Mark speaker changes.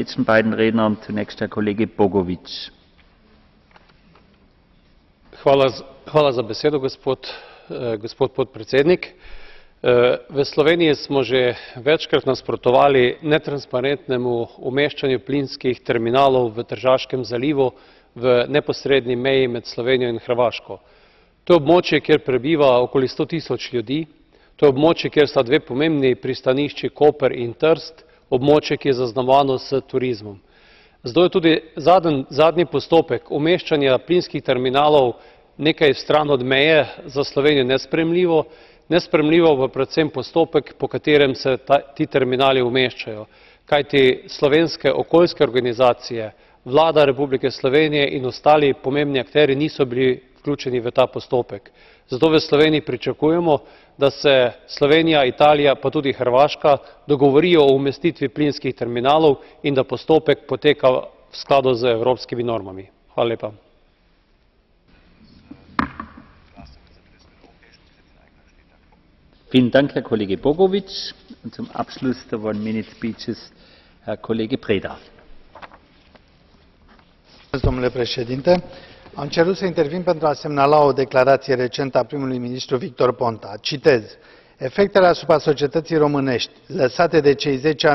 Speaker 1: letzten beiden Rednern. Zunächst Herr Kollege Bogovič.
Speaker 2: Hvala za besedo, gospod podpredsednik. V Sloveniji smo že večkrat nasprotovali netransparentnemu umeščanju plinskih terminalov v Tržaškem zalivu v neposredni meji med Slovenijo in Hrvaško. To je območje, kjer prebiva okoli 100 tisoč ljudi, to je območje, kjer sta dve pomembni pristanišči Koper in Trst, območje, ki je zaznamovano s turizmom. Zato je tudi zadnji postopek umeščanja plinskih terminalov nekaj stran od meje za Slovenijo nesprejemljivo, nesprejemljivo pa predvsem postopek, po katerem se ti terminali umeščajo. Kajti slovenske okoljske organizacije, vlada Republike Slovenije in ostali pomembni akterji niso bili vključeni v ta postopek. Zato v Sloveniji pričakujemo, da se Slovenija, Italija pa tudi Hrvaška dogovorijo o umestitvi plinskih terminalov in da postopek poteka v skladu z evropskimi normami. Hvala lepa.
Speaker 1: Vielen Dank, Herr Kollege Bogovič. Und zum Abschluss der One-Minute Speeches Herr Kollege Preda.
Speaker 3: Domnule președinte, am cerut să intervin pentru a semnala o declarație recentă a primului ministru Victor Ponta. Citez: efectele asupra societății românești lăsate de cei 10 ani